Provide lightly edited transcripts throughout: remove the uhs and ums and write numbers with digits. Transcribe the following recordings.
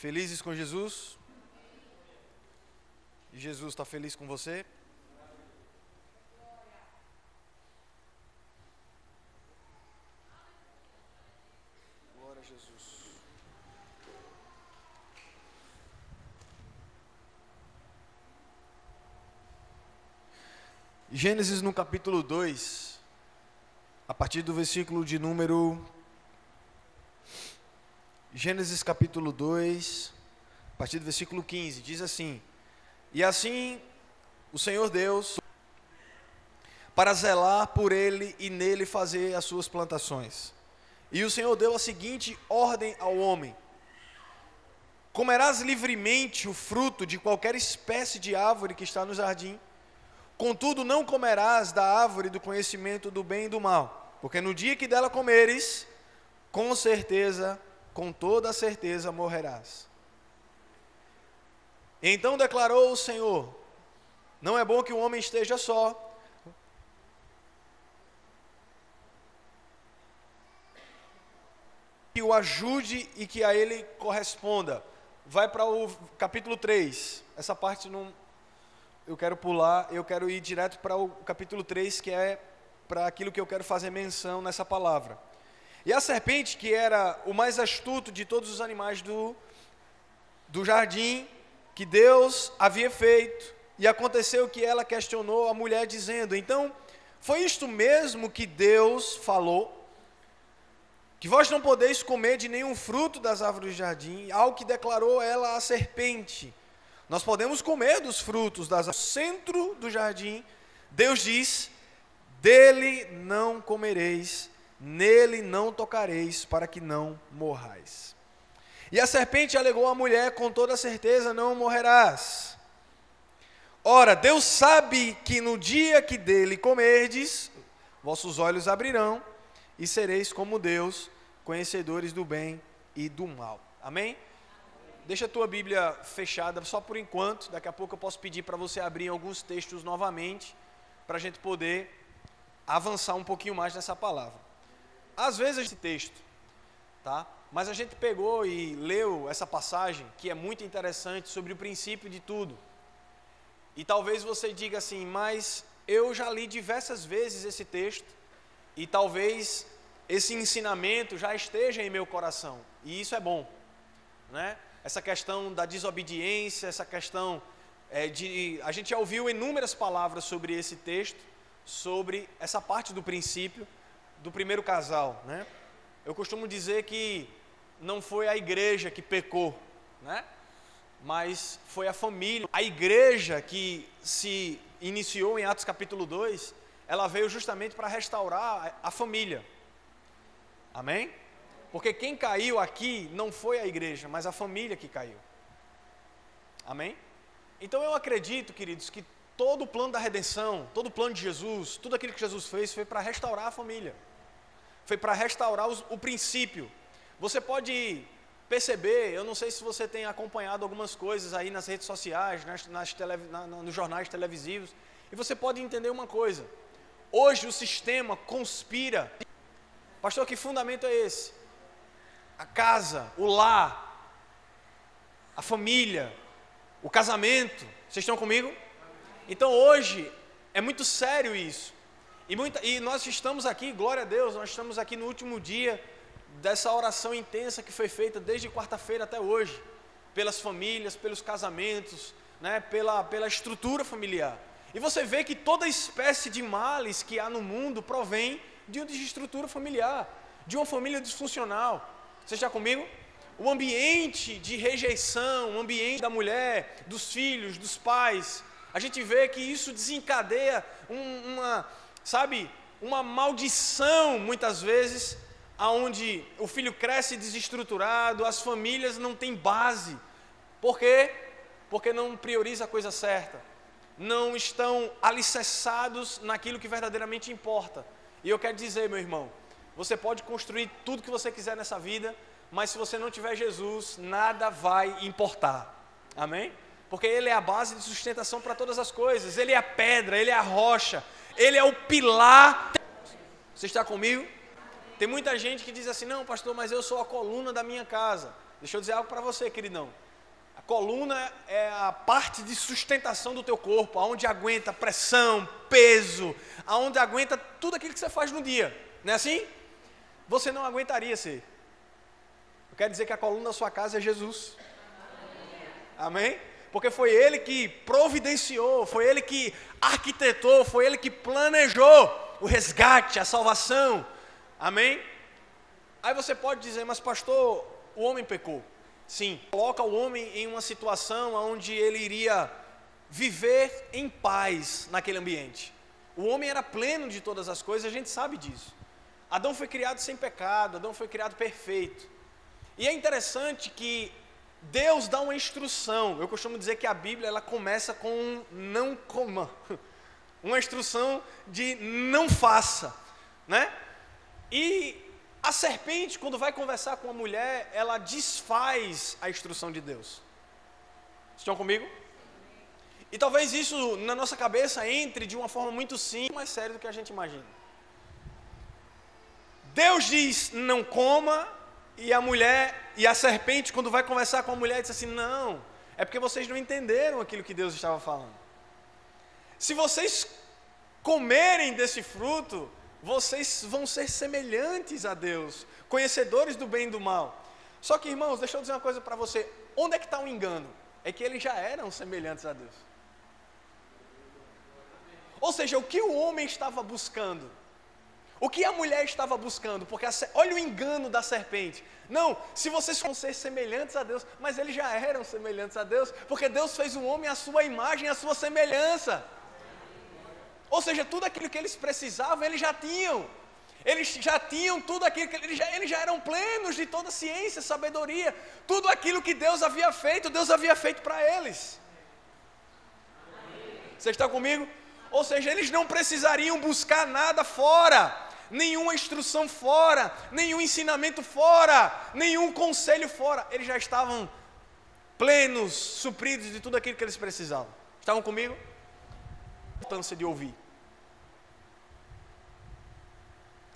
Felizes com Jesus? E Jesus está feliz com você? Glória a Jesus. Gênesis no capítulo 2, a partir do versículo de número... Gênesis capítulo 2, a partir do versículo 15, diz assim: E assim o Senhor Deus, para zelar por ele e nele fazer as suas plantações. E o Senhor deu a seguinte ordem ao homem: Comerás livremente o fruto de qualquer espécie de árvore que está no jardim, contudo não comerás da árvore do conhecimento do bem e do mal, porque no dia que dela comeres, com toda a certeza morrerás. Então declarou o Senhor: Não é bom que o homem esteja só. Que o ajude e que a ele corresponda. Vai para o capítulo 3. Essa parte não, eu quero pular, eu quero ir direto para o capítulo 3, que é para aquilo que eu quero fazer menção nessa palavra. E a serpente, que era o mais astuto de todos os animais do jardim, que Deus havia feito, e aconteceu que ela questionou a mulher, dizendo: Então, foi isto mesmo que Deus falou? Que vós não podeis comer de nenhum fruto das árvores do jardim, ao que declarou ela à serpente: Nós podemos comer dos frutos das árvores. No centro do jardim, Deus diz: Dele não comereis, nele não tocareis, para que não morrais. E a serpente alegou à mulher: Com toda certeza não morrerás. Ora, Deus sabe que no dia que dele comerdes, vossos olhos abrirão, e sereis como Deus, conhecedores do bem e do mal. Amém? Deixa a tua Bíblia fechada só por enquanto. Daqui a pouco eu posso pedir para você abrir alguns textos novamente, para a gente poder avançar um pouquinho mais nessa palavra. Às vezes esse texto, tá? Mas a gente pegou e leu essa passagem, que é muito interessante, sobre o princípio de tudo. E talvez você diga assim: mas eu já li diversas vezes esse texto, e talvez esse ensinamento já esteja em meu coração. E isso é bom, né? Essa questão da desobediência, essa questão a gente já ouviu inúmeras palavras sobre esse texto, sobre essa parte do princípio do primeiro casal, né? Eu costumo dizer que não foi a igreja que pecou, né? Mas foi a família. A igreja que se iniciou em Atos capítulo 2, ela veio justamente para restaurar a família. Amém? Porque quem caiu aqui não foi a igreja, mas a família que caiu. Amém? Então eu acredito, queridos, que todo o plano da redenção, todo o plano de Jesus, tudo aquilo que Jesus fez foi para restaurar a família. Foi para restaurar o princípio. Você pode perceber, eu não sei se você tem acompanhado algumas coisas aí nas redes sociais, nos jornais televisivos, e você pode entender uma coisa: hoje o sistema conspira. Pastor, que fundamento é esse? A casa, o lar, a família, o casamento. Vocês estão comigo? Então hoje é muito sério isso. E nós estamos aqui, glória a Deus, nós estamos aqui no último dia dessa oração intensa que foi feita desde quarta-feira até hoje, pelas famílias, pelos casamentos, né, pela estrutura familiar. E você vê que toda espécie de males que há no mundo provém de uma desestrutura familiar, de uma família disfuncional. Você está comigo? O ambiente de rejeição, o ambiente da mulher, dos filhos, dos pais, a gente vê que isso desencadeia uma maldição, muitas vezes, aonde o filho cresce desestruturado, as famílias não têm base. Por quê? Porque não prioriza a coisa certa, não estão alicerçados naquilo que verdadeiramente importa. E eu quero dizer, meu irmão, você pode construir tudo que você quiser nessa vida, mas se você não tiver Jesus, nada vai importar. Amém? Porque Ele é a base de sustentação para todas as coisas. Ele é a pedra, Ele é a rocha, Ele é o pilar. Você está comigo? Tem muita gente que diz assim: não, pastor, mas eu sou a coluna da minha casa. Deixa eu dizer algo para você, queridão. A coluna é a parte de sustentação do teu corpo, aonde aguenta pressão, peso, aonde aguenta tudo aquilo que você faz no dia. Não é assim? Você não aguentaria ser. Eu quero dizer que a coluna da sua casa é Jesus. Amém? Porque foi Ele que providenciou, foi Ele que arquitetou, foi Ele que planejou o resgate, a salvação. Amém? Aí você pode dizer, mas pastor, o homem pecou. Sim, coloca o homem em uma situação onde ele iria viver em paz naquele ambiente. O homem era pleno de todas as coisas, a gente sabe disso. Adão foi criado sem pecado, Adão foi criado perfeito. E é interessante que Deus dá uma instrução. Eu costumo dizer que a Bíblia ela começa com um não coma. Uma instrução de não faça, né? E a serpente, quando vai conversar com a mulher, ela desfaz a instrução de Deus. Estão comigo? E talvez isso na nossa cabeça entre de uma forma muito simples, mais séria do que a gente imagina. Deus diz não coma, e a mulher, e a serpente, quando vai conversar com a mulher, diz assim, não, é porque vocês não entenderam aquilo que Deus estava falando. Se vocês comerem desse fruto, vocês vão ser semelhantes a Deus, conhecedores do bem e do mal. Só que, irmãos, deixa eu dizer uma coisa para você, onde é que está o engano? É que eles já eram semelhantes a Deus. Ou seja, o que o homem estava buscando? O que a mulher estava buscando? Porque olha o engano da serpente. Não, se vocês vão ser semelhantes a Deus, mas eles já eram semelhantes a Deus, porque Deus fez o homem à sua imagem, à sua semelhança. Ou seja, tudo aquilo que eles precisavam, eles já tinham. Eles já tinham tudo aquilo que eles já eram plenos de toda ciência, sabedoria. Tudo aquilo que Deus havia feito para eles. Você está comigo? Ou seja, eles não precisariam buscar nada fora. Nenhuma instrução fora, nenhum ensinamento fora, nenhum conselho fora. Eles já estavam plenos, supridos de tudo aquilo que eles precisavam. Estavam comigo? A importância de ouvir.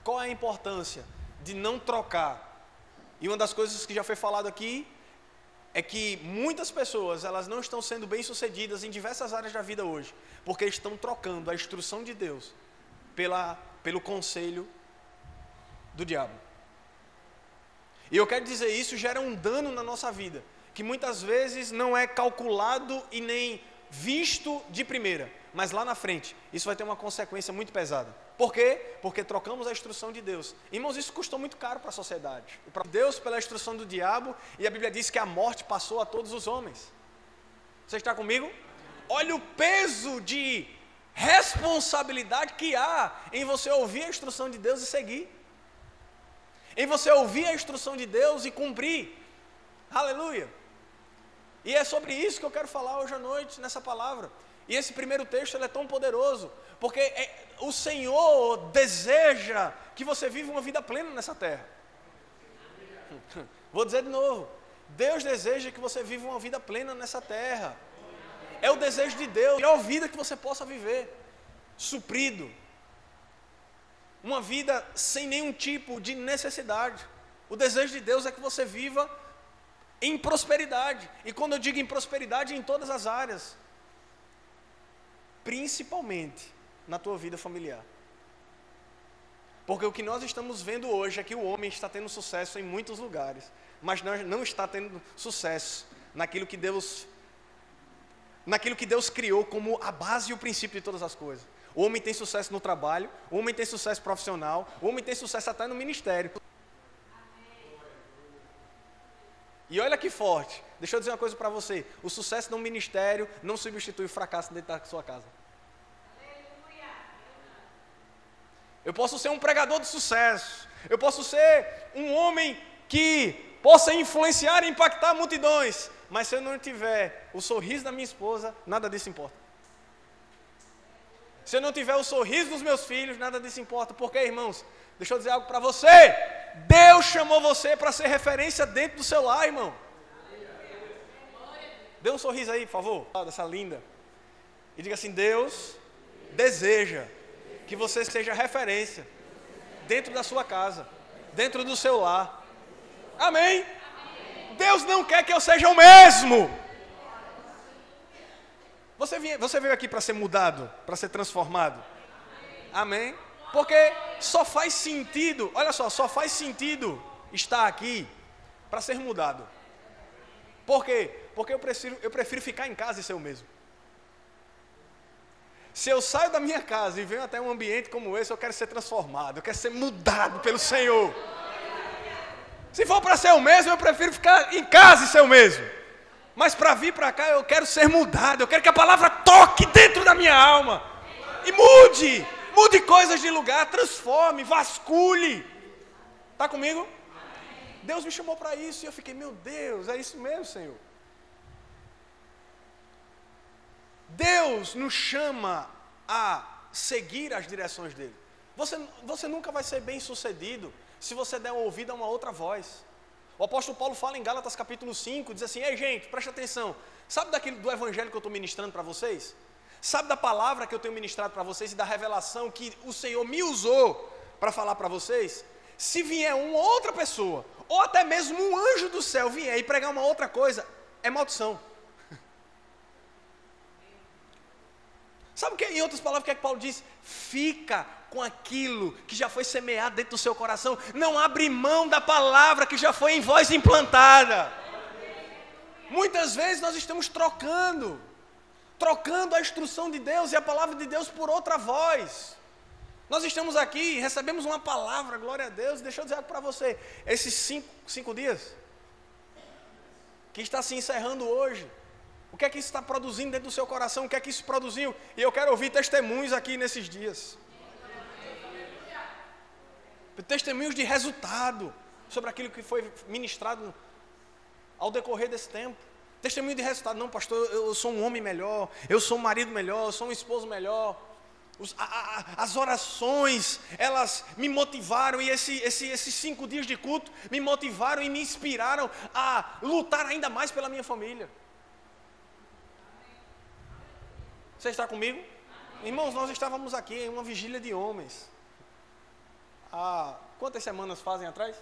Qual é a importância de não trocar? E uma das coisas que já foi falado aqui é que muitas pessoas elas não estão sendo bem-sucedidas em diversas áreas da vida hoje, porque estão trocando a instrução de Deus pelo conselho do diabo. E eu quero dizer, isso gera um dano na nossa vida, que muitas vezes não é calculado e nem visto de primeira, mas lá na frente, isso vai ter uma consequência muito pesada. Por quê? Porque trocamos a instrução de Deus. Irmãos, isso custou muito caro para a sociedade. Deus pela instrução do diabo, e a Bíblia diz que a morte passou a todos os homens. Você está comigo? Olha o peso de responsabilidade que há em você ouvir a instrução de Deus e seguir. Em você ouvir a instrução de Deus e cumprir. Aleluia. E é sobre isso que eu quero falar hoje à noite, nessa palavra. E esse primeiro texto ele é tão poderoso, porque o Senhor deseja que você viva uma vida plena nessa terra. Vou dizer de novo, Deus deseja que você viva uma vida plena nessa terra. É o desejo de Deus, a melhor vida que você possa viver, suprido. Uma vida sem nenhum tipo de necessidade. O desejo de Deus é que você viva em prosperidade. E quando eu digo em prosperidade, em todas as áreas. Principalmente na tua vida familiar. Porque o que nós estamos vendo hoje é que o homem está tendo sucesso em muitos lugares, mas não está tendo sucesso naquilo que Deus criou como a base e o princípio de todas as coisas. O homem tem sucesso no trabalho, o homem tem sucesso profissional, o homem tem sucesso até no ministério. E olha que forte, deixa eu dizer uma coisa para você, o sucesso no ministério não substitui o fracasso dentro da sua casa. Eu posso ser um pregador de sucesso, eu posso ser um homem que possa influenciar e impactar multidões, mas se eu não tiver o sorriso da minha esposa, nada disso importa. Se eu não tiver o sorriso dos meus filhos, nada disso importa. Porque, irmãos, deixa eu dizer algo para você. Deus chamou você para ser referência dentro do seu lar, irmão. Dê um sorriso aí, por favor, dessa linda. E diga assim, Deus deseja que você seja referência dentro da sua casa, dentro do seu lar. Amém? Deus não quer que eu seja o mesmo. Você veio aqui para ser mudado, para ser transformado. Amém? Porque só faz sentido, olha só faz sentido estar aqui para ser mudado. Por quê? Porque eu prefiro ficar em casa e ser o mesmo. Se eu saio da minha casa e venho até um ambiente como esse, eu quero ser transformado, eu quero ser mudado pelo Senhor. Se for para ser o mesmo, eu prefiro ficar em casa e ser o mesmo. Mas para vir para cá, eu quero ser mudado, eu quero que a palavra toque dentro da minha alma. E mude coisas de lugar, transforme, vasculhe. Está comigo? Deus me chamou para isso e eu fiquei, meu Deus, é isso mesmo, Senhor. Deus nos chama a seguir as direções dele. Você nunca vai ser bem sucedido se você der ouvido a uma outra voz. O apóstolo Paulo fala em Gálatas capítulo 5, diz assim, ei gente, presta atenção, sabe do evangelho que eu estou ministrando para vocês? Sabe da palavra que eu tenho ministrado para vocês e da revelação que o Senhor me usou para falar para vocês? Se vier uma outra pessoa, ou até mesmo um anjo do céu vier e pregar uma outra coisa, é maldição. Sabe o que, em outras palavras, o que é que Paulo diz? Fica com aquilo que já foi semeado dentro do seu coração. Não abre mão da palavra que já foi em vós implantada. Muitas vezes nós estamos trocando a instrução de Deus e a palavra de Deus por outra voz. Nós estamos aqui, recebemos uma palavra, glória a Deus. Deixa eu dizer algo para você. Esses cinco dias que está se encerrando hoje, o que é que isso está produzindo dentro do seu coração? O que é que isso produziu? E eu quero ouvir testemunhos aqui nesses dias. Testemunhos de resultado sobre aquilo que foi ministrado ao decorrer desse tempo. Testemunho de resultado. Não, pastor, eu sou um homem melhor, eu sou um marido melhor, eu sou um esposo melhor. As orações, elas me motivaram, e esses 5 dias de culto me motivaram e me inspiraram a lutar ainda mais pela minha família. Você está comigo? Irmãos, nós estávamos aqui em uma vigília de homens. Há quantas semanas fazem atrás?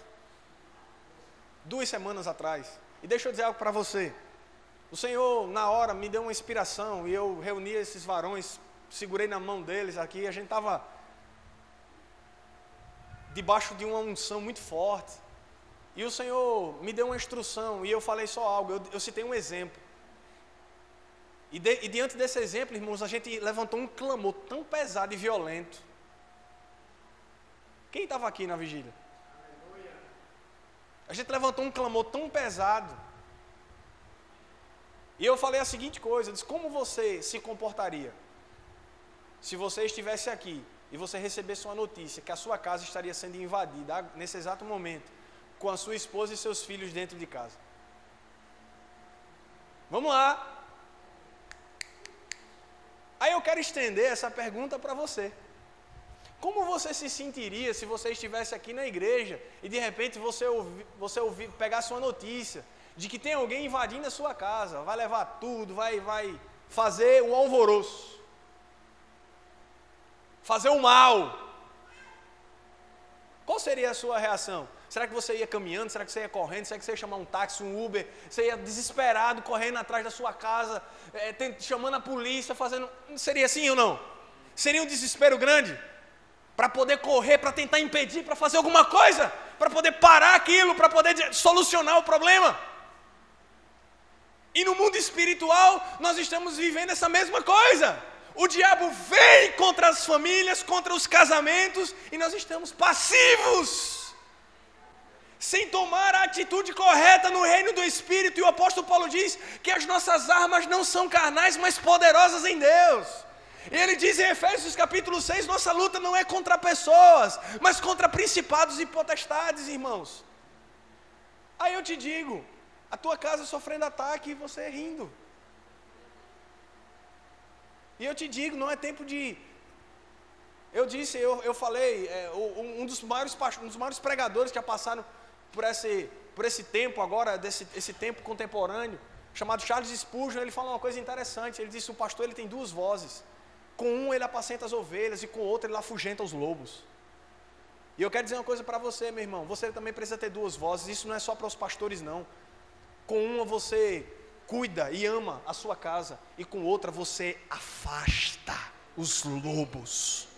2 semanas atrás. E deixa eu dizer algo para você. O Senhor, na hora, me deu uma inspiração e eu reuni esses varões, segurei na mão deles aqui, a gente estava debaixo de uma unção muito forte. E o Senhor me deu uma instrução e eu falei só algo, eu citei um exemplo. E diante desse exemplo, irmãos, a gente levantou um clamor tão pesado e violento. Quem estava aqui na vigília? A gente levantou um clamor tão pesado. E eu falei a seguinte coisa, eu disse, como você se comportaria se você estivesse aqui e você recebesse uma notícia que a sua casa estaria sendo invadida nesse exato momento, com a sua esposa e seus filhos dentro de casa? Vamos lá. Aí eu quero estender essa pergunta para você. Como você se sentiria se você estivesse aqui na igreja e de repente você pegasse uma notícia de que tem alguém invadindo a sua casa, vai levar tudo, vai fazer um alvoroço, fazer o mal? Qual seria a sua reação? Será que você ia caminhando? Será que você ia correndo? Será que você ia chamar um táxi, um Uber? Você ia desesperado, correndo atrás da sua casa, chamando a polícia, fazendo... Seria assim ou não? Seria um desespero grande? Para poder correr, para tentar impedir, para fazer alguma coisa? Para poder parar aquilo, para poder solucionar o problema? E no mundo espiritual, nós estamos vivendo essa mesma coisa. O diabo vem contra as famílias, contra os casamentos, e nós estamos passivos, sem tomar a atitude correta no reino do Espírito. E o apóstolo Paulo diz que as nossas armas não são carnais, mas poderosas em Deus. E ele diz em Efésios capítulo 6, nossa luta não é contra pessoas, mas contra principados e potestades, irmãos. Aí eu te digo, a tua casa sofrendo ataque e você rindo. E eu te digo, não é tempo de... Eu falei, um dos maiores pregadores que já passaram por esse tempo agora, esse tempo contemporâneo, chamado Charles Spurgeon, ele fala uma coisa interessante. Ele disse que o pastor ele tem 2 vozes. Com um ele apacenta as ovelhas e com o outro ele afugenta os lobos. E eu quero dizer uma coisa para você, meu irmão. Você também precisa ter 2 vozes. Isso não é só para os pastores, não. Com uma você cuida e ama a sua casa, e com outra você afasta os lobos.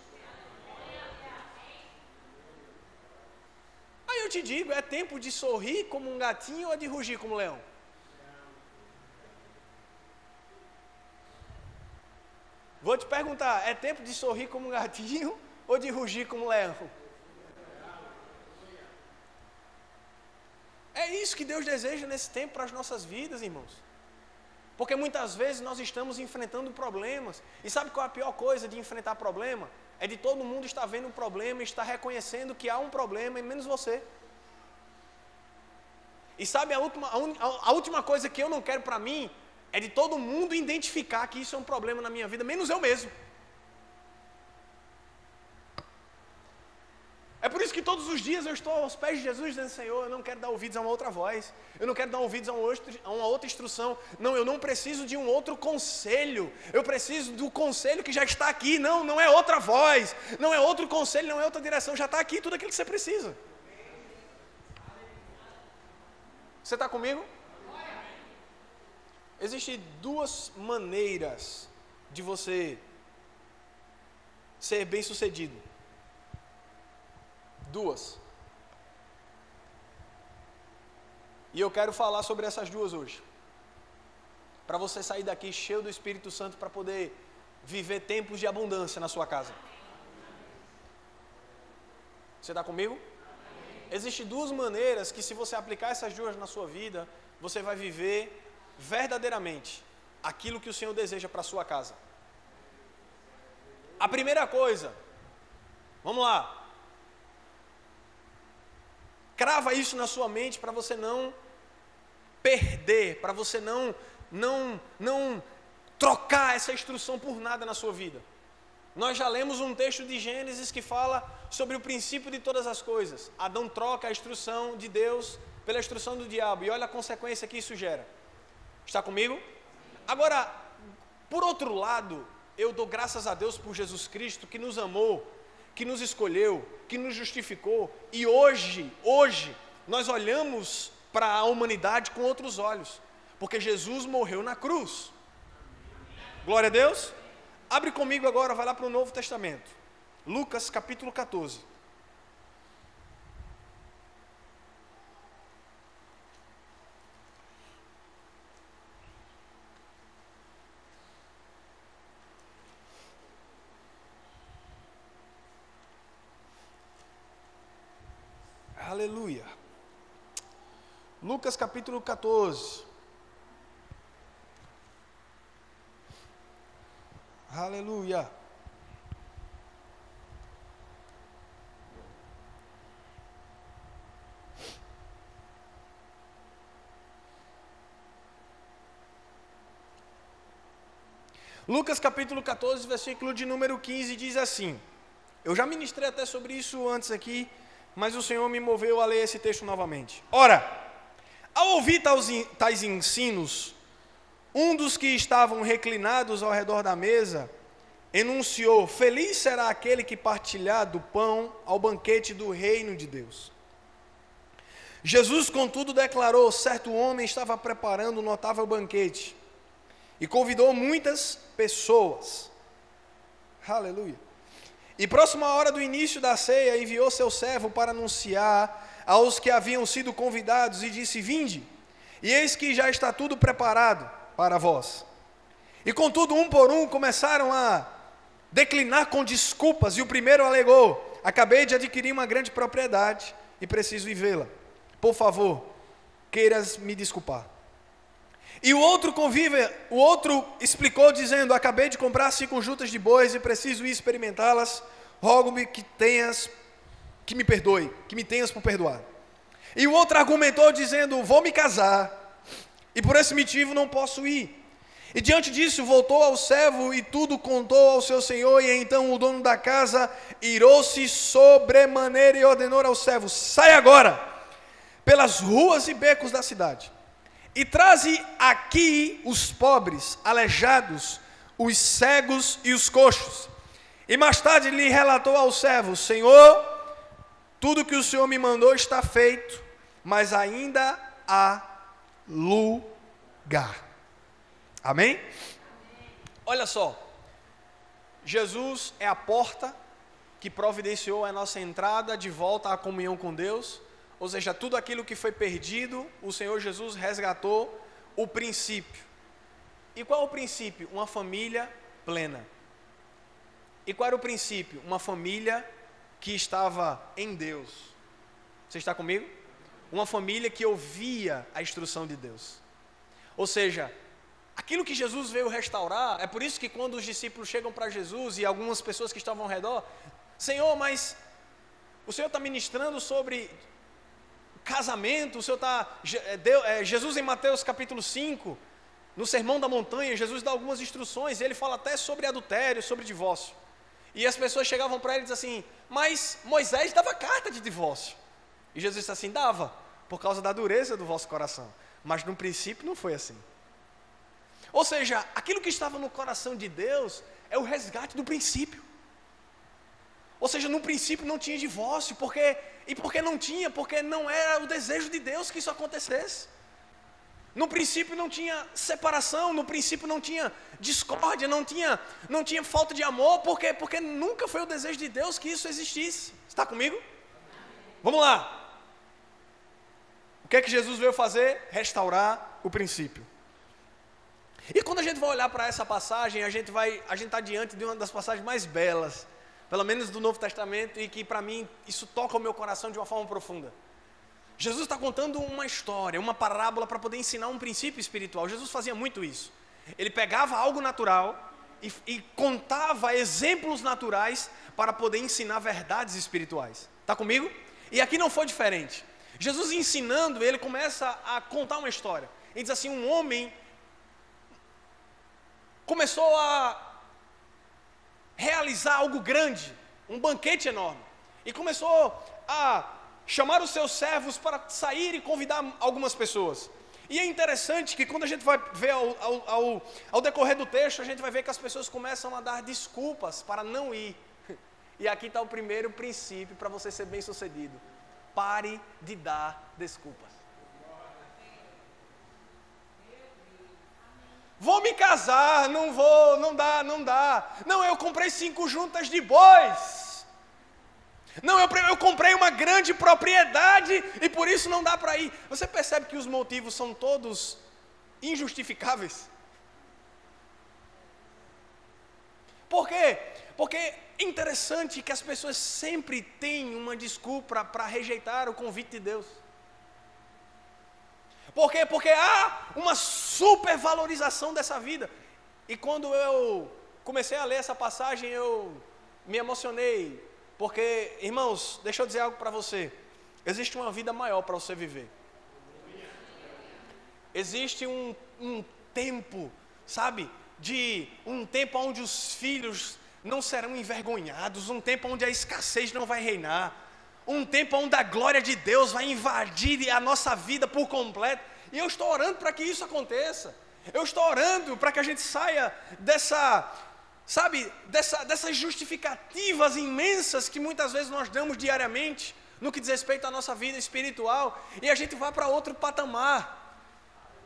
Aí eu te digo, é tempo de sorrir como um gatinho ou de rugir como um leão? Vou te perguntar, é tempo de sorrir como um gatinho ou de rugir como um leão? É isso que Deus deseja nesse tempo para as nossas vidas, irmãos. Porque muitas vezes nós estamos enfrentando problemas. E sabe qual é a pior coisa de enfrentar problema? É de todo mundo estar vendo um problema e estar reconhecendo que há um problema, e menos você. E sabe a última coisa que eu não quero para mim? É de todo mundo identificar que isso é um problema na minha vida, menos eu mesmo. É por isso que todos os dias eu estou aos pés de Jesus dizendo: Senhor, eu não quero dar ouvidos a uma outra voz, eu não quero dar ouvidos a uma outra instrução, não, eu não preciso de um outro conselho, eu preciso do conselho que já está aqui. Não é outra voz, não é outro conselho, não é outra direção, já está aqui tudo aquilo que você precisa. Você está comigo? Existem duas maneiras de você ser bem sucedido. Duas. E eu quero falar sobre essas duas hoje. Para você sair daqui cheio do Espírito Santo para poder viver tempos de abundância na sua casa. Você está comigo? Existem duas maneiras que, se você aplicar essas duas na sua vida, você vai viver verdadeiramente aquilo que o Senhor deseja para a sua casa. A primeira coisa, vamos lá, crava isso na sua mente para você não perder, para você não trocar essa instrução por nada na sua vida. Nós já lemos um texto de Gênesis que fala sobre o princípio de todas as coisas. Adão troca a instrução de Deus pela instrução do diabo, e olha a consequência que isso gera. Está comigo? Agora, por outro lado, eu dou graças a Deus por Jesus Cristo, que nos amou, que nos escolheu, que nos justificou, e hoje, nós olhamos para a humanidade com outros olhos, porque Jesus morreu na cruz. Glória a Deus. Abre comigo agora, vai lá para o Novo Testamento, Lucas capítulo 14. Aleluia. Lucas capítulo 14. Aleluia. Lucas capítulo 14, versículo de número 15, diz assim. Eu já ministrei até sobre isso antes aqui, mas o Senhor me moveu a ler esse texto novamente. Ora, ao ouvir tais ensinos, um dos que estavam reclinados ao redor da mesa enunciou: feliz será aquele que partilhar do pão ao banquete do reino de Deus. Jesus, contudo, declarou: certo homem estava preparando um notável banquete e convidou muitas pessoas. Aleluia. E próxima a hora do início da ceia, enviou seu servo para anunciar aos que haviam sido convidados e disse: vinde, e eis que já está tudo preparado para vós. E contudo, um por um, começaram a declinar com desculpas, e o primeiro alegou: acabei de adquirir uma grande propriedade e preciso vivê-la. Por favor, queiras me desculpar. E o outro explicou dizendo: acabei de comprar 5 juntas de bois e preciso ir experimentá-las. Rogo-me que me perdoe, que me tenhas por perdoar. E o outro argumentou dizendo: vou me casar e por esse motivo não posso ir. E diante disso voltou ao servo e tudo contou ao seu senhor. E então o dono da casa irou-se sobremaneira e ordenou ao servo: sai agora pelas ruas e becos da cidade e traze aqui os pobres, aleijados, os cegos e os coxos. E mais tarde lhe relatou ao servo: Senhor, tudo que o Senhor me mandou está feito, mas ainda há lugar. Amém? Olha só, Jesus é a porta que providenciou a nossa entrada de volta à comunhão com Deus, ou seja, tudo aquilo que foi perdido, o Senhor Jesus resgatou o princípio. E qual é o princípio? Uma família plena. E qual era o princípio? Uma família que estava em Deus. Você está comigo? Uma família que ouvia a instrução de Deus. Ou seja, aquilo que Jesus veio restaurar, é por isso que quando os discípulos chegam para Jesus e algumas pessoas que estavam ao redor, Senhor, mas o Senhor está ministrando sobre casamento, o Senhor está... Jesus em Mateus capítulo 5, no Sermão da Montanha, Jesus dá algumas instruções, e ele fala até sobre adultério, sobre divórcio. E as pessoas chegavam para ele e diziam assim, mas Moisés dava carta de divórcio. E Jesus disse assim, dava, por causa da dureza do vosso coração. Mas no princípio não foi assim. Ou seja, aquilo que estava no coração de Deus é o resgate do princípio. Ou seja, no princípio não tinha divórcio, por que não tinha? Porque não era o desejo de Deus que isso acontecesse. No princípio não tinha separação, no princípio não tinha discórdia, não tinha falta de amor, porque nunca foi o desejo de Deus que isso existisse. Está comigo? Vamos lá. O que é que Jesus veio fazer? Restaurar o princípio. E quando a gente vai olhar para essa passagem, a gente está diante de uma das passagens mais belas, pelo menos do Novo Testamento, e que para mim isso toca o meu coração de uma forma profunda. Jesus está contando uma história, uma parábola para poder ensinar um princípio espiritual. Jesus fazia muito isso. Ele pegava algo natural e contava exemplos naturais para poder ensinar verdades espirituais. Está comigo? E aqui não foi diferente. Jesus ensinando, ele começa a contar uma história. Ele diz assim, um homem começou a realizar algo grande, um banquete enorme. E começou a chamar os seus servos para sair e convidar algumas pessoas. E é interessante que quando a gente vai ver ao decorrer do texto, a gente vai ver que as pessoas começam a dar desculpas para não ir. E aqui está o primeiro princípio para você ser bem sucedido. Pare de dar desculpas. Vou me casar, não vou, não dá. Não, eu comprei 5 juntas de bois. Não, eu comprei uma grande propriedade e por isso não dá para ir. Você percebe que os motivos são todos injustificáveis? Por quê? Porque é interessante que as pessoas sempre têm uma desculpa para rejeitar o convite de Deus. Por quê? Porque há uma supervalorização dessa vida. E quando eu comecei a ler essa passagem, eu me emocionei. Porque, irmãos, deixa eu dizer algo para você. Existe uma vida maior para você viver. Existe um tempo, sabe? Um tempo onde os filhos não serão envergonhados. Um tempo onde a escassez não vai reinar. Um tempo onde a glória de Deus vai invadir a nossa vida por completo. E eu estou orando para que isso aconteça. Eu estou orando para que a gente saia dessas justificativas imensas que muitas vezes nós damos diariamente no que diz respeito à nossa vida espiritual, e a gente vai para outro patamar,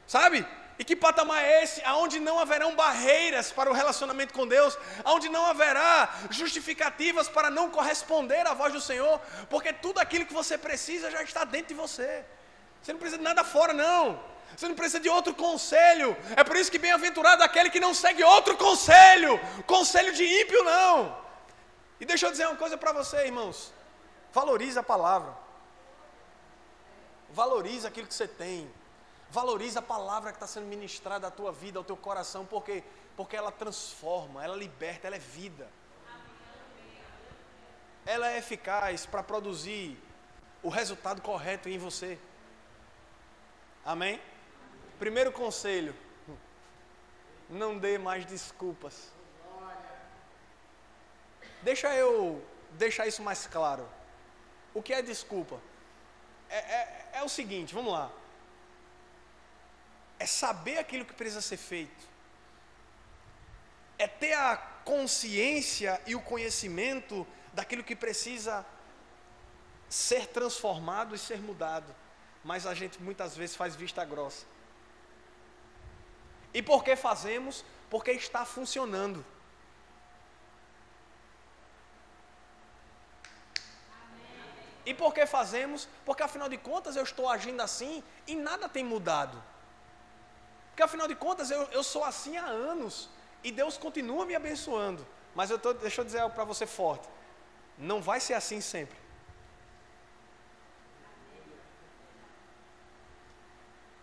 sabe? E que patamar é esse? Aonde não haverão barreiras para o relacionamento com Deus, aonde não haverá justificativas para não corresponder à voz do Senhor, porque tudo aquilo que você precisa já está dentro de você. Você não precisa de nada fora, não. Você não precisa de outro conselho. É por isso que bem-aventurado aquele que não segue outro conselho. Conselho de ímpio não. E deixa eu dizer uma coisa para você, irmãos. Valorize a palavra. Valorize aquilo que você tem. Valorize a palavra que está sendo ministrada à tua vida, ao teu coração. Porque ela transforma, ela liberta, ela é vida. Ela é eficaz para produzir o resultado correto em você. Amém? Primeiro conselho, não dê mais desculpas. Deixa eu deixar isso mais claro. O que é desculpa? É o seguinte, vamos lá. É saber aquilo que precisa ser feito. É ter a consciência e o conhecimento daquilo que precisa ser transformado e ser mudado. Mas a gente muitas vezes faz vista grossa. E por que fazemos? Porque está funcionando. E por que fazemos? Porque afinal de contas eu estou agindo assim e nada tem mudado. Porque afinal de contas eu sou assim há anos e Deus continua me abençoando. Mas deixa eu dizer algo para você forte. Não vai ser assim sempre.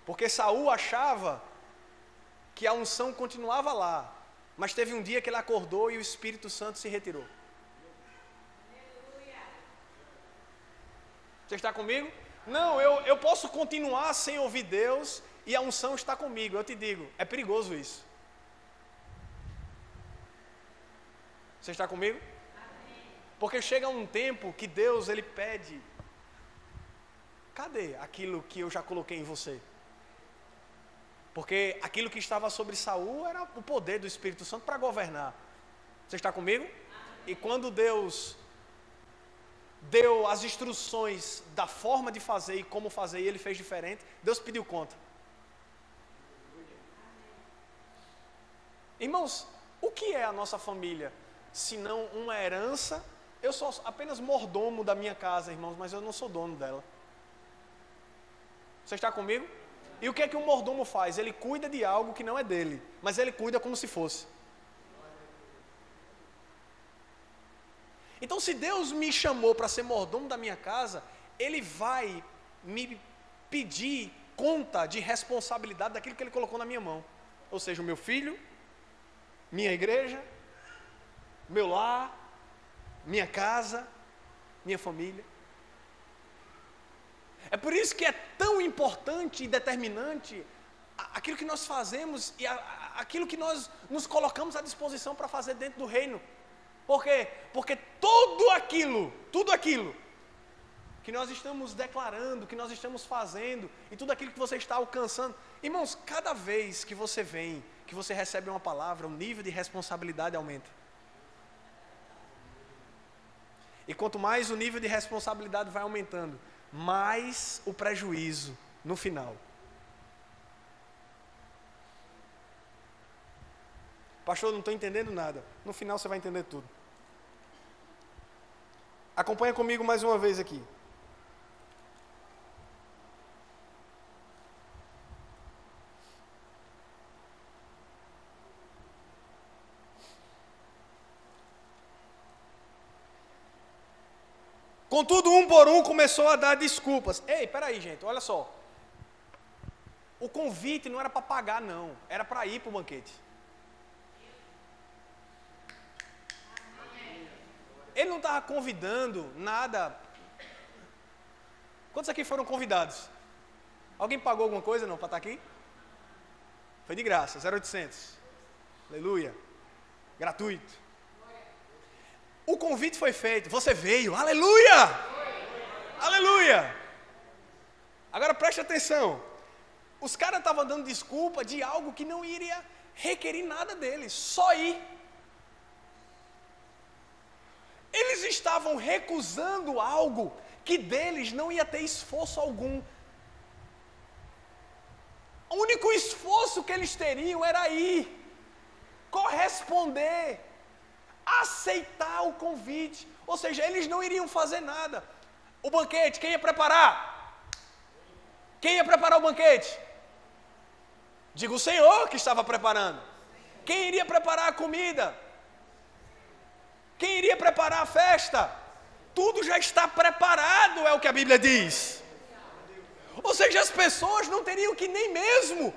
Porque Saul achava que a unção continuava lá. Mas teve um dia que ele acordou e o Espírito Santo se retirou. Você está comigo? Não, eu posso continuar sem ouvir Deus e a unção está comigo. Eu te digo, é perigoso isso. Você está comigo? Porque chega um tempo que Deus, Ele pede: cadê aquilo que eu já coloquei em você? Porque aquilo que estava sobre Saul era o poder do Espírito Santo para governar. Você está comigo? E quando Deus deu as instruções da forma de fazer e como fazer, e ele fez diferente, Deus pediu conta. Irmãos, o que é a nossa família? Se não uma herança? Eu sou apenas mordomo da minha casa, irmãos, mas eu não sou dono dela. Você está comigo? E o que é que um mordomo faz? Ele cuida de algo que não é dele, mas ele cuida como se fosse. Então, se Deus me chamou para ser mordomo da minha casa, Ele vai me pedir conta de responsabilidade daquilo que Ele colocou na minha mão. Ou seja, o meu filho, minha igreja, meu lar, minha casa, minha família. É por isso que é tão importante e determinante aquilo que nós fazemos e aquilo que nós nos colocamos à disposição para fazer dentro do reino. Por quê? Porque tudo aquilo que nós estamos declarando, que nós estamos fazendo, e tudo aquilo que você está alcançando, irmãos, cada vez que você vem, que você recebe uma palavra, o nível de responsabilidade aumenta. E quanto mais o nível de responsabilidade vai aumentando, mais o prejuízo no final. Pastor, não estou entendendo nada. No final você vai entender tudo. Acompanha comigo mais uma vez aqui. Contudo, um por um começou a dar desculpas. Ei, peraí, gente, olha só. O convite não era para pagar, não. Era para ir para o banquete. Ele não estava convidando nada. Quantos aqui foram convidados? Alguém pagou alguma coisa não para estar aqui? Foi de graça, 0800. Aleluia. Gratuito. O convite foi feito, você veio, aleluia! Aleluia! Agora preste atenção. Os caras estavam dando desculpa de algo que não iria requerer nada deles, só ir. Eles estavam recusando algo que deles não ia ter esforço algum. O único esforço que eles teriam era ir, corresponder, aceitar o convite. Ou seja, eles não iriam fazer nada. O banquete, quem ia preparar? Quem ia preparar o banquete? Diga o Senhor que estava preparando. Quem iria preparar a comida? Quem iria preparar a festa? Tudo já está preparado, é o que a Bíblia diz. Ou seja, as pessoas não teriam que nem mesmo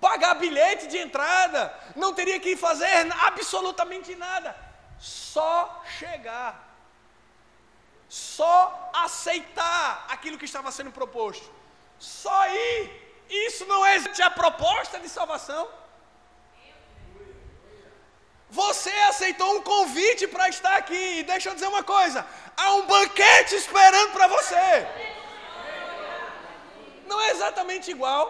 pagar bilhete de entrada, não teriam que fazer absolutamente nada, só chegar, só aceitar aquilo que estava sendo proposto, só ir. Isso não é a proposta de salvação. Você aceitou um convite para estar aqui. E deixa eu dizer uma coisa: há um banquete esperando para você. Não é exatamente igual,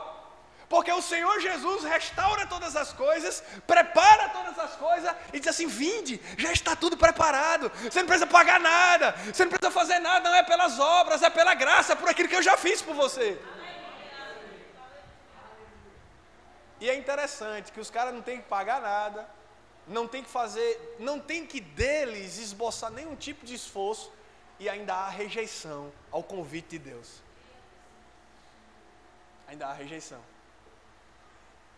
porque o Senhor Jesus restaura todas as coisas, prepara todas as coisas e diz assim: vinde, já está tudo preparado. Você não precisa pagar nada, você não precisa fazer nada, não é pelas obras, é pela graça, por aquilo que eu já fiz por você. E é interessante que os caras não têm que pagar nada, não tem que fazer, não tem que deles esboçar nenhum tipo de esforço, e ainda há rejeição ao convite de Deus. Ainda há rejeição.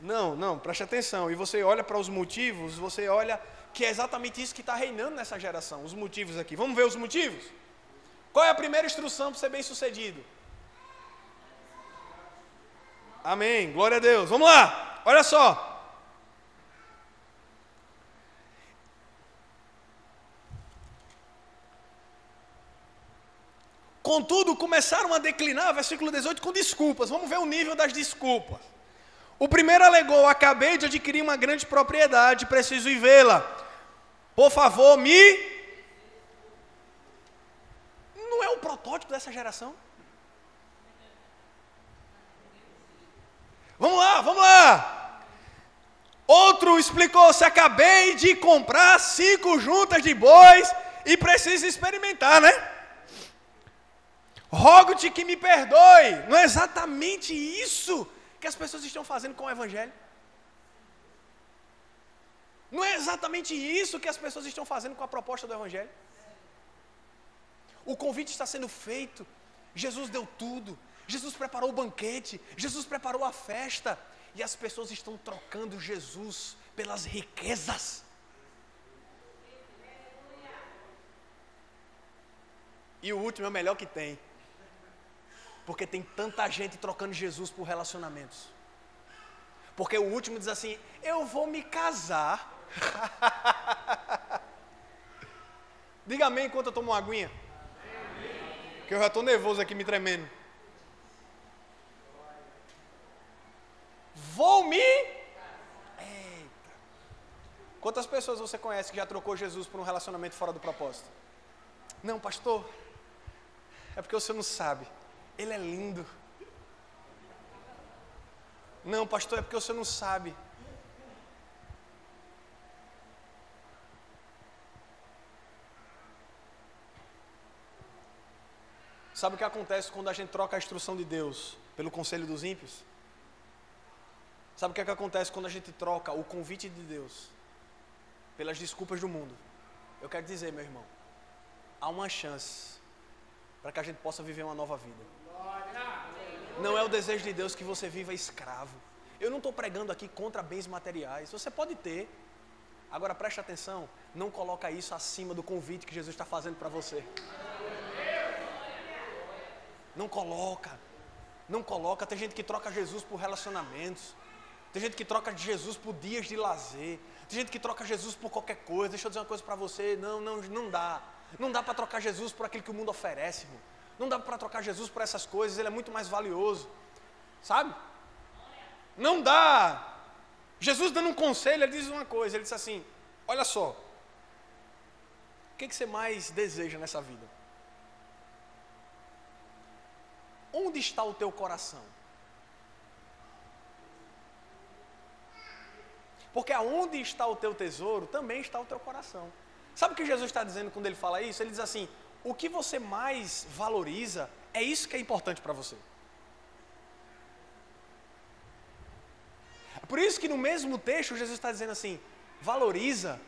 Não, preste atenção. E você olha para os motivos, você olha que é exatamente isso que está reinando nessa geração. Os motivos aqui. Vamos ver os motivos? Qual é a primeira instrução para ser bem sucedido? Amém, glória a Deus. Vamos lá, olha só. Contudo, começaram a declinar, versículo 18, com desculpas. Vamos ver o nível das desculpas. O primeiro alegou: acabei de adquirir uma grande propriedade, preciso ir vê-la. Por favor, Não é o protótipo dessa geração? Vamos lá. Outro explicou-se: acabei de comprar 5 juntas de bois e preciso experimentar, né? Rogo-te que me perdoe. Não é exatamente isso que as pessoas estão fazendo com o Evangelho? Não é exatamente isso que as pessoas estão fazendo com a proposta do Evangelho? O convite está sendo feito. Jesus deu tudo. Jesus preparou o banquete. Jesus preparou a festa. E as pessoas estão trocando Jesus pelas riquezas. E o último é o melhor que tem. Porque tem tanta gente trocando Jesus por relacionamentos. Porque o último diz assim: eu vou me casar. Diga amém enquanto eu tomo uma aguinha. Porque eu já estou nervoso aqui, me tremendo. Eita. Quantas pessoas você conhece que já trocou Jesus por um relacionamento fora do propósito? Não, pastor, é porque o senhor não sabe. Ele é lindo. Não, pastor, é porque o senhor não sabe. Sabe o que acontece quando a gente troca a instrução de Deus pelo conselho dos ímpios? Sabe o que acontece quando a gente troca o convite de Deus pelas desculpas do mundo? Eu quero dizer, meu irmão, há uma chance para que a gente possa viver uma nova vida. Não é o desejo de Deus que você viva escravo. Eu não estou pregando aqui contra bens materiais. Você pode ter. Agora preste atenção, não coloca isso acima do convite que Jesus está fazendo para você. Não coloca. Tem gente que troca Jesus por relacionamentos. Tem gente que troca Jesus por dias de lazer. Tem gente que troca Jesus por qualquer coisa. Deixa eu dizer uma coisa para você. Não dá. Não dá para trocar Jesus por aquilo que o mundo oferece, irmão. Não dá para trocar Jesus por essas coisas. Ele é muito mais valioso. Sabe? Não dá. Jesus dando um conselho, ele diz uma coisa. Ele diz assim: olha só. O que você mais deseja nessa vida? Onde está o teu coração? Porque aonde está o teu tesouro, também está o teu coração. Sabe o que Jesus está dizendo quando ele fala isso? Ele diz assim: o que você mais valoriza, é isso que é importante para você. Por isso que no mesmo texto, Jesus está dizendo assim: valoriza.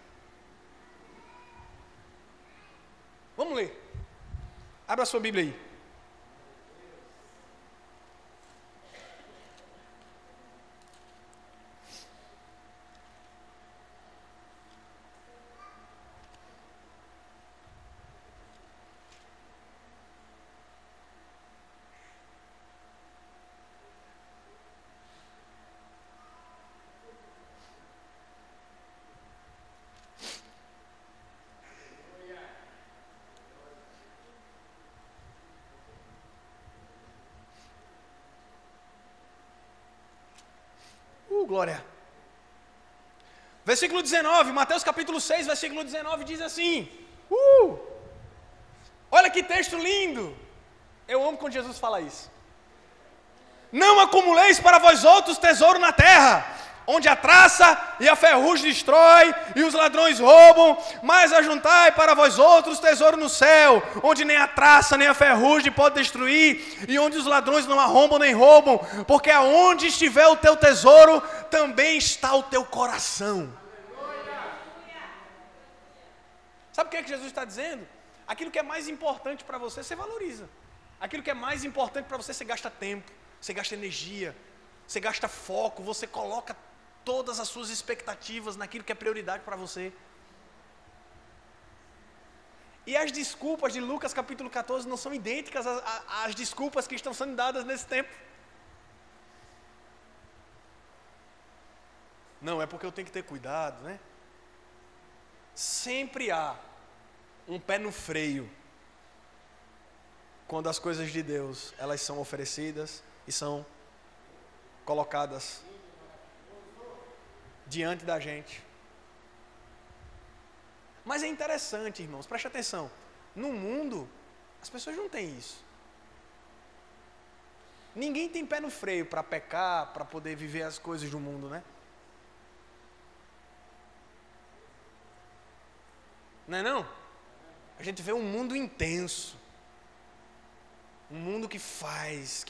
Vamos ler. Abra a sua Bíblia aí. Glória. Versículo 19, Mateus capítulo 6, versículo 19 diz assim: olha que texto lindo. Eu amo quando Jesus fala isso. Não acumuleis para vós outros tesouro na terra, onde a traça e a ferrugem destrói e os ladrões roubam, mas ajuntai para vós outros tesouro no céu, onde nem a traça nem a ferrugem pode destruir e onde os ladrões não arrombam nem roubam, porque aonde estiver o teu tesouro, também está o teu coração. Sabe o que é que Jesus está dizendo? Aquilo que é mais importante para você, você valoriza. Aquilo que é mais importante para você, você gasta tempo, você gasta energia, você gasta foco, você coloca todas as suas expectativas naquilo que é prioridade para você. E as desculpas de Lucas capítulo 14 não são idênticas às desculpas que estão sendo dadas nesse tempo. Não, é porque eu tenho que ter cuidado, né? Sempre há um pé no freio quando as coisas de Deus, elas são oferecidas e são colocadas diante da gente. Mas é interessante, irmãos, preste atenção. No mundo, as pessoas não têm isso. Ninguém tem pé no freio para pecar, para poder viver as coisas do mundo, né? Não é não? A gente vê um mundo intenso. Um mundo que faz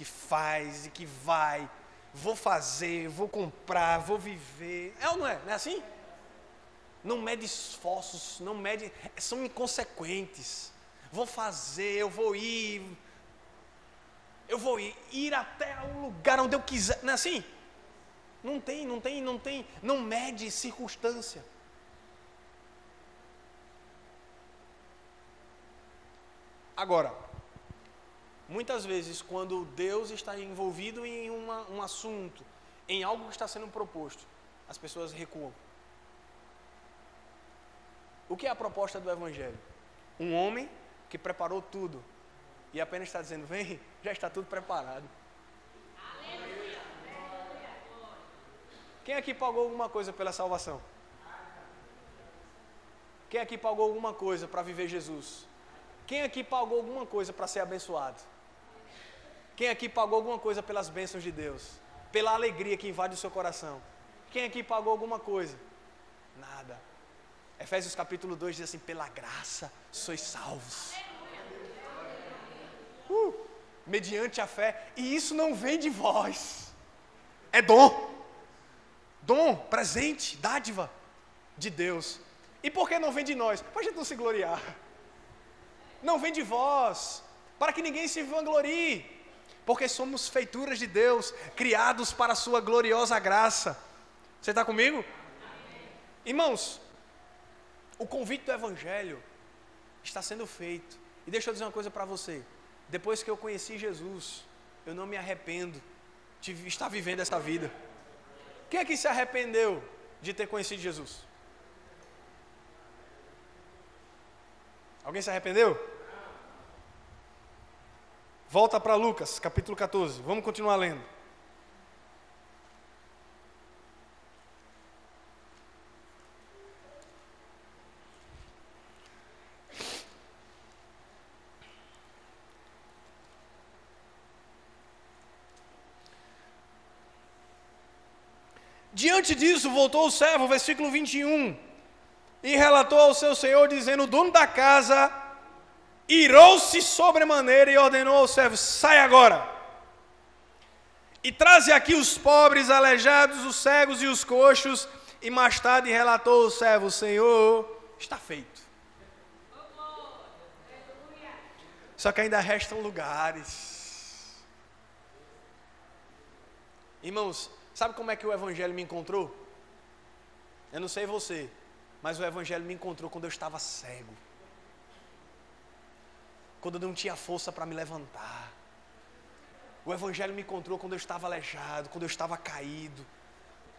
e que vai. Vou fazer, vou comprar, vou viver. É ou não é? Não é assim? Não mede esforços, não mede, são inconsequentes. Vou fazer, eu vou ir até o lugar onde eu quiser. Não é assim? Não mede circunstância. Agora, muitas vezes, quando Deus está envolvido em um assunto, em algo que está sendo proposto, as pessoas recuam. O que é a proposta do Evangelho? Um homem que preparou tudo e apenas está dizendo, vem, já está tudo preparado. Aleluia. Quem aqui pagou alguma coisa pela salvação? Quem aqui pagou alguma coisa para viver Jesus? Quem aqui pagou alguma coisa para ser abençoado? Quem aqui pagou alguma coisa pelas bênçãos de Deus? Pela alegria que invade o seu coração? Quem aqui pagou alguma coisa? Nada. Efésios capítulo 2 diz assim, pela graça sois salvos. Mediante a fé. E isso não vem de vós. É dom. Dom, presente, dádiva de Deus. E por que não vem de nós? Para a gente não se gloriar. Não vem de vós, para que ninguém se vanglorie, porque somos feituras de Deus, criados para a sua gloriosa graça. Você está comigo? Amém. Irmãos, o convite do Evangelho está sendo feito. E deixa eu dizer uma coisa para você. Depois que eu conheci Jesus, eu não me arrependo de estar vivendo essa vida. Quem aqui se arrependeu de ter conhecido Jesus? Alguém se arrependeu? Volta para Lucas, capítulo 14. Vamos continuar lendo. Diante disso, voltou o servo, versículo 21, e relatou ao seu senhor, dizendo, o dono da casa irou-se sobremaneira e ordenou ao servo, sai agora, e traze aqui os pobres, aleijados, os cegos e os coxos, e mais tarde relatou ao servo, o Senhor, está feito. Só que ainda restam lugares. Irmãos, sabe como é que o Evangelho me encontrou? Eu não sei você, mas o Evangelho me encontrou quando eu estava cego. Quando eu não tinha força para me levantar. O Evangelho me encontrou quando eu estava aleijado, quando eu estava caído.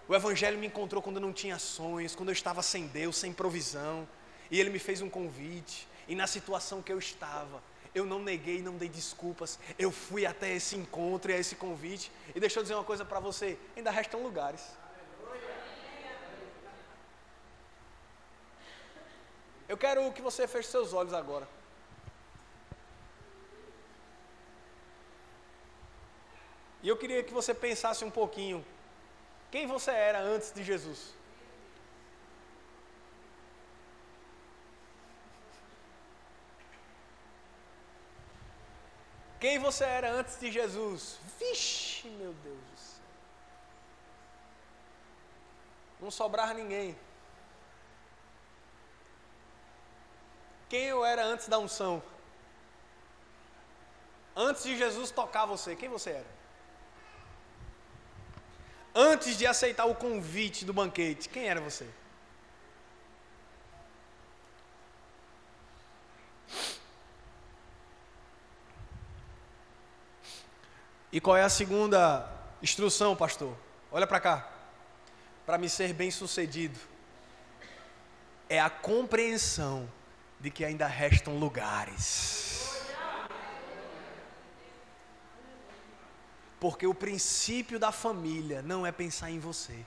O Evangelho me encontrou quando eu não tinha sonhos, quando eu estava sem Deus, sem provisão. E Ele me fez um convite. E na situação que eu estava, eu não neguei, não dei desculpas. Eu fui até esse encontro e a esse convite. E deixa eu dizer uma coisa para você, ainda restam lugares. Eu quero que você feche seus olhos agora. E eu queria que você pensasse um pouquinho. Quem você era antes de Jesus? Quem você era antes de Jesus? Vixe, meu Deus do céu. Não sobrava ninguém. Quem eu era antes da unção? Antes de Jesus tocar você, quem você era? Antes de aceitar o convite do banquete, quem era você? E qual é a segunda instrução, pastor? Olha para cá. Para me ser bem-sucedido, é a compreensão de que ainda restam lugares. Porque o princípio da família não é pensar em você.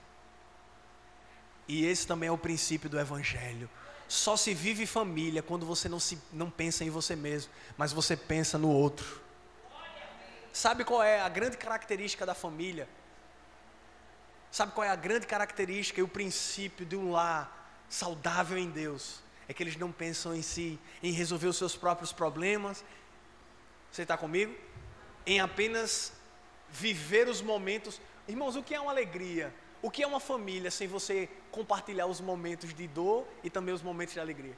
E esse também é o princípio do Evangelho. Só se vive família quando você não pensa em você mesmo, mas você pensa no outro. Sabe qual é a grande característica da família? Sabe qual é a grande característica e o princípio de um lar saudável em Deus? É que eles não pensam em si, em resolver os seus próprios problemas. Você está comigo? Em apenas viver os momentos. Irmãos, o que é uma alegria? O que é uma família sem você compartilhar os momentos de dor e também os momentos de alegria?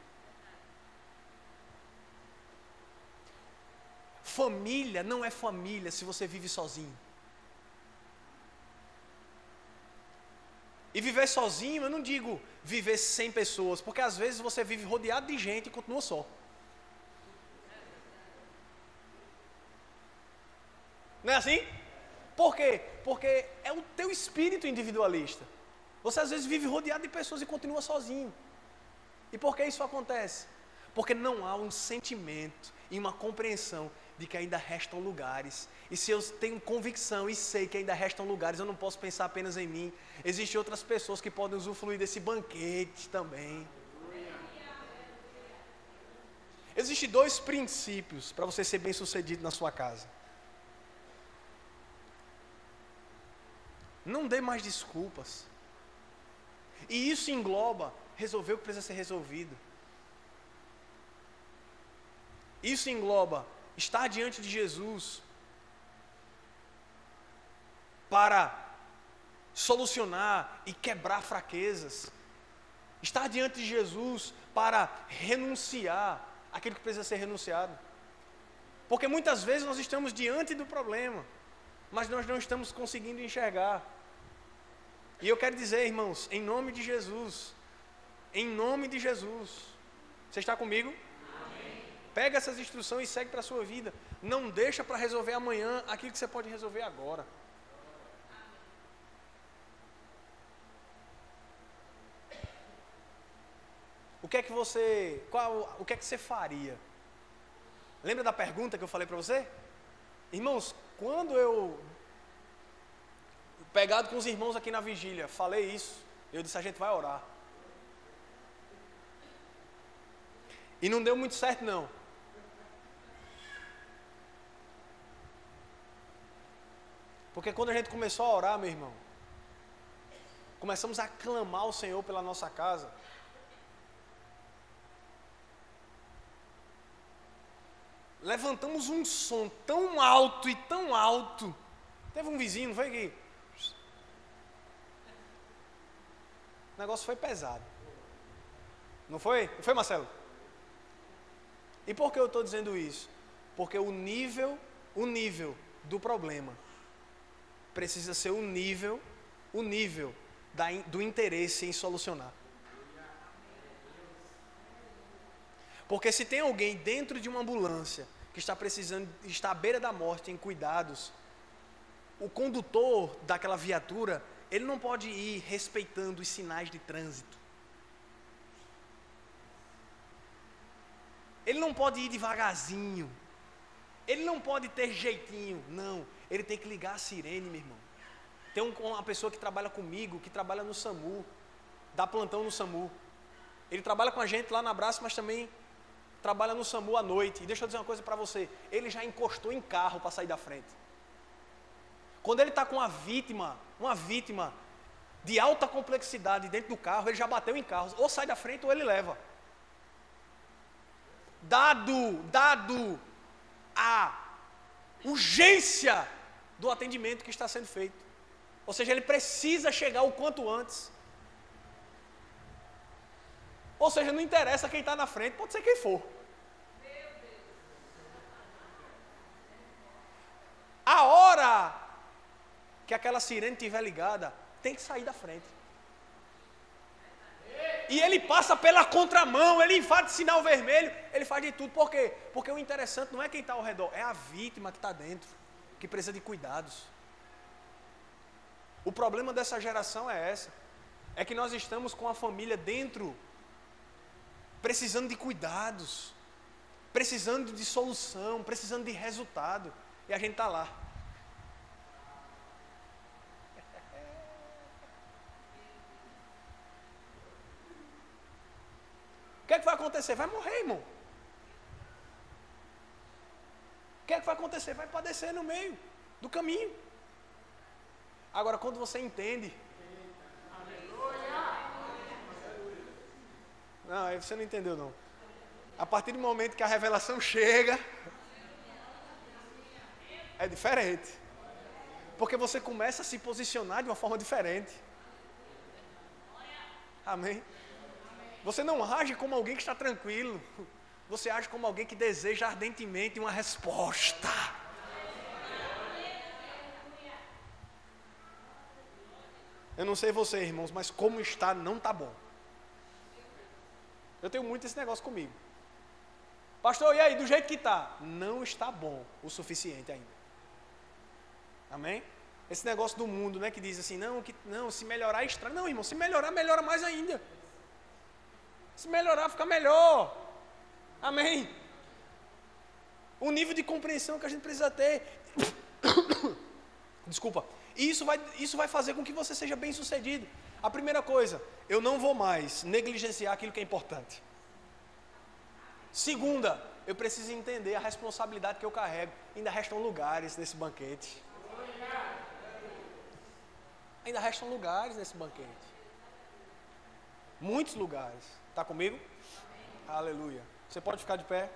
Família não é família se você vive sozinho. E viver sozinho, eu não digo viver sem pessoas, porque às vezes você vive rodeado de gente e continua só. Não é assim? Por quê? Porque é o teu espírito individualista. Você às vezes vive rodeado de pessoas e continua sozinho. E por que isso acontece? Porque não há um sentimento e uma compreensão de que ainda restam lugares. E se eu tenho convicção e sei que ainda restam lugares, eu não posso pensar apenas em mim. Existem outras pessoas que podem usufruir desse banquete também. Existem 2 princípios para você ser bem-sucedido na sua casa. Não dê mais desculpas. E isso engloba resolver o que precisa ser resolvido. Isso engloba estar diante de Jesus para solucionar e quebrar fraquezas. Estar diante de Jesus para renunciar aquilo que precisa ser renunciado. Porque muitas vezes nós estamos diante do problema, mas nós não estamos conseguindo enxergar. E eu quero dizer, irmãos, em nome de Jesus, você está comigo? Pega essas instruções e segue para a sua vida. Não deixa para resolver amanhã aquilo que você pode resolver agora. O que é que você faria? Lembra da pergunta que eu falei para você? Irmãos, quando eu, pegado com os irmãos aqui na vigília, falei isso, eu disse, a gente vai orar. E não deu muito certo não. Porque quando a gente começou a orar, meu irmão, começamos a clamar ao Senhor pela nossa casa. Levantamos um som tão alto e tão alto. Teve um vizinho, não foi que? O negócio foi pesado. Não foi? Não foi, Marcelo? E por que eu estou dizendo isso? Porque o nível do problema precisa ser o nível do interesse em solucionar. Porque se tem alguém dentro de uma ambulância que está à beira da morte em cuidados, o condutor daquela viatura, ele não pode ir respeitando os sinais de trânsito. Ele não pode ir devagarzinho. Ele não pode ter jeitinho, não. Ele tem que ligar a sirene, meu irmão. Tem uma pessoa que trabalha comigo, que trabalha no SAMU, dá plantão no SAMU. Ele trabalha com a gente lá na Abraço, mas também trabalha no SAMU à noite. E deixa eu dizer uma coisa para você, ele já encostou em carro para sair da frente. Quando ele está com uma vítima de alta complexidade dentro do carro, ele já bateu em carros, ou sai da frente ou ele leva. Dado a urgência do atendimento que está sendo feito. Ou seja, ele precisa chegar o quanto antes. Ou seja, não interessa quem está na frente, pode ser quem for. A hora que aquela sirene estiver ligada, tem que sair da frente. E ele passa pela contramão, ele faz de sinal vermelho, ele faz de tudo. Por quê? Porque o interessante não é quem está ao redor, é a vítima que está dentro, que precisa de cuidados. O problema dessa geração é essa. É que nós estamos com a família dentro, precisando de cuidados, precisando de solução, precisando de resultado. E a gente está lá. O que é que vai acontecer? Vai morrer, irmão. O que é que vai acontecer? Vai padecer no meio do caminho. Agora, quando você entende... Não, aí você não entendeu, não. A partir do momento que a revelação chega, é diferente. Porque você começa a se posicionar de uma forma diferente. Amém? Você não age como alguém que está tranquilo. Você age como alguém que deseja ardentemente uma resposta. Eu não sei você, irmãos, mas como está, não está bom. Eu tenho muito esse negócio comigo. Pastor, e aí, do jeito que está? Não está bom o suficiente ainda. Amém? Esse negócio do mundo, né, que diz assim, não, se melhorar é estranho. Não, irmão, se melhorar, melhora mais ainda. Se melhorar, fica melhor. Amém? O nível de compreensão que a gente precisa ter. Desculpa. E isso vai fazer com que você seja bem sucedido. A primeira coisa, eu não vou mais negligenciar aquilo que é importante. Segunda, eu preciso entender a responsabilidade que eu carrego. Ainda restam lugares nesse banquete. Ainda restam lugares nesse banquete. Muitos lugares. Está comigo? Aleluia. Você pode ficar de pé?